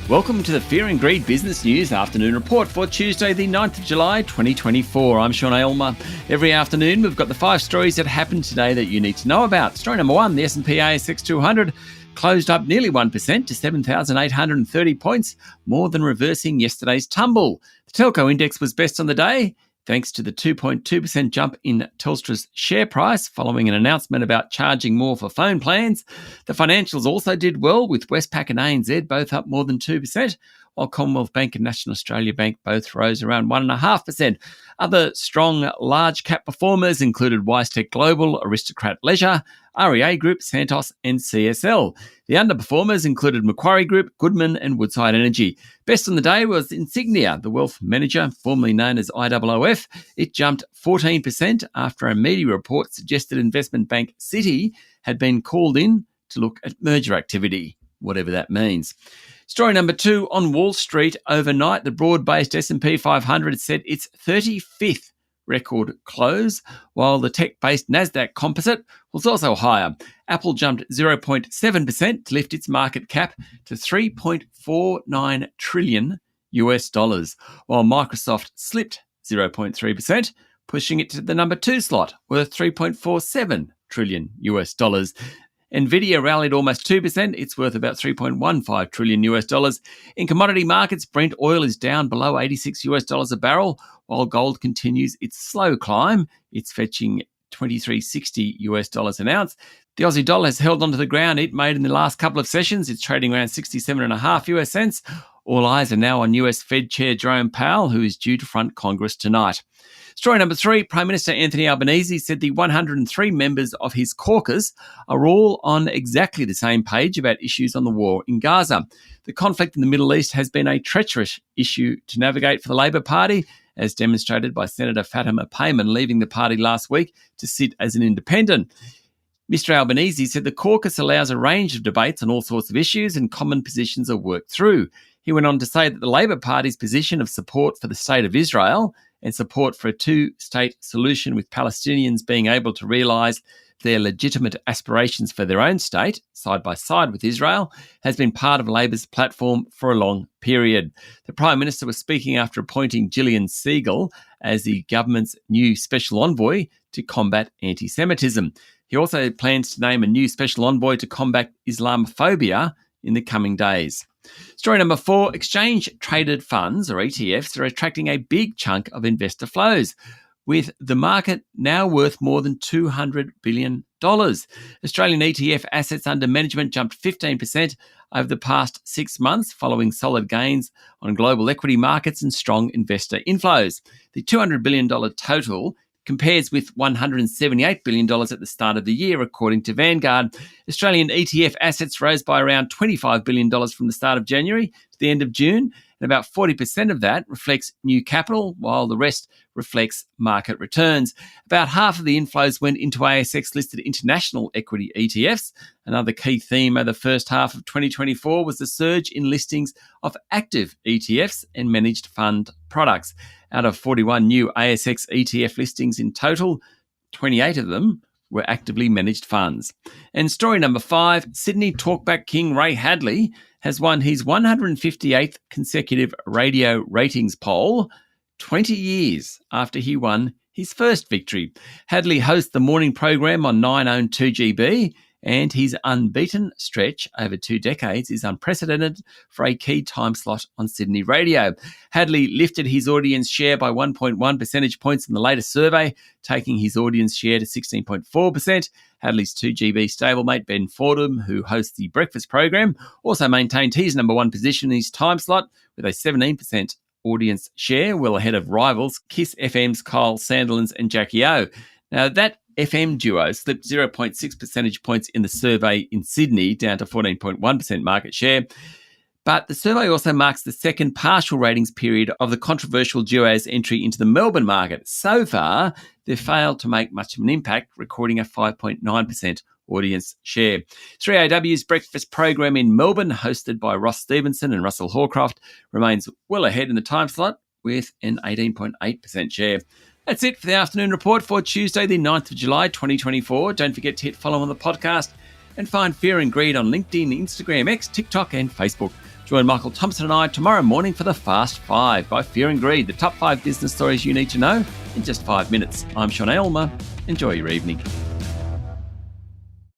Welcome to the Fear and Greed Business News Afternoon Report for Tuesday, the 9th of July, 2024. I'm Sean Aylmer. Every afternoon, we've got the 5 stories that happened today that you need to know about. Story number 1, the S&P ASX 200 closed up nearly 1% to 7,830 points, more than reversing yesterday's tumble. The telco index was best on the day, thanks to the 2.2% jump in Telstra's share price following an announcement about charging more for phone plans. The financials also did well, with Westpac and ANZ both up more than 2%, while Commonwealth Bank and National Australia Bank both rose around 1.5%. Other strong large-cap performers included WiseTech Global, Aristocrat Leisure, REA Group, Santos and CSL. The underperformers included Macquarie Group, Goodman and Woodside Energy. Best on the day was Insignia, the wealth manager, formerly known as IOOF. It jumped 14% after a media report suggested investment bank Citi had been called in to look at merger activity, whatever that means. Story number 2, on Wall Street overnight, the broad-based S&P 500 set its 35th record close, while the tech-based Nasdaq Composite was also higher. Apple jumped 0.7% to lift its market cap to $3.49 trillion, while Microsoft slipped 0.3%, pushing it to the number 2 slot, worth $3.47 trillion. Nvidia rallied almost 2%. It's worth about $3.15 trillion. In commodity markets, Brent oil is down below $86 a barrel, while gold continues its slow climb. It's fetching $23.60 an ounce. The Aussie dollar has held onto the ground it made in the last couple of sessions. It's trading around 67.5 US cents. All eyes are now on US Fed Chair Jerome Powell, who is due to front Congress tonight. Story number 3, Prime Minister Anthony Albanese said the 103 members of his caucus are all on exactly the same page about issues on the war in Gaza. The conflict in the Middle East has been a treacherous issue to navigate for the Labor Party, as demonstrated by Senator Fatima Payman leaving the party last week to sit as an independent. Mr Albanese said the caucus allows a range of debates on all sorts of issues and common positions are worked through. He went on to say that the Labor Party's position of support for the state of Israel and support for a two-state solution with Palestinians being able to realise their legitimate aspirations for their own state, side by side with Israel, has been part of Labor's platform for a long period. The Prime Minister was speaking after appointing Gillian Segal as the government's new special envoy to combat anti-Semitism. He also plans to name a new special envoy to combat Islamophobia in the coming days. Story number 4, exchange-traded funds, or ETFs, are attracting a big chunk of investor flows, with the market now worth more than $200 billion. Australian ETF assets under management jumped 15% over the past 6 months, following solid gains on global equity markets and strong investor inflows. The $200 billion total compares with $178 billion at the start of the year, according to Vanguard. Australian ETF assets rose by around $25 billion from the start of January to the end of June, and about 40% of that reflects new capital, while the rest reflects market returns. About half of the inflows went into ASX-listed international equity ETFs. Another key theme of the first half of 2024 was the surge in listings of active ETFs and managed fund products. Out of 41 new ASX ETF listings in total, 28 of them were actively managed funds. And story number 5, Sydney talkback king Ray Hadley has won his 158th consecutive radio ratings poll, 20 years after he won his first victory. Hadley hosts the morning program on 9-owned 2GB, and his unbeaten stretch over 2 decades is unprecedented for a key time slot on Sydney radio. Hadley lifted his audience share by 1.1 percentage points in the latest survey, taking his audience share to 16.4%. Hadley's 2GB stablemate Ben Fordham, who hosts the breakfast program, also maintained his number 1 position in his time slot with a 17% audience share, well ahead of rivals Kiss FM's Kyle Sandilands and Jackie O. Now, that FM duo slipped 0.6 percentage points in the survey in Sydney, down to 14.1% market share. But the survey also marks the second partial ratings period of the controversial duo's entry into the Melbourne market. So far, they've failed to make much of an impact, recording a 5.9% audience share. 3AW's breakfast program in Melbourne, hosted by Ross Stevenson and Russell Hawcroft, remains well ahead in the time slot with an 18.8% share. That's it for the afternoon report for Tuesday, the 9th of July, 2024. Don't forget to hit follow on the podcast and find Fear and Greed on LinkedIn, Instagram, X, TikTok and Facebook. Join Michael Thompson and I tomorrow morning for the Fast 5 by Fear and Greed, the top 5 business stories you need to know in just 5 minutes. I'm Sean Aylmer. Enjoy your evening.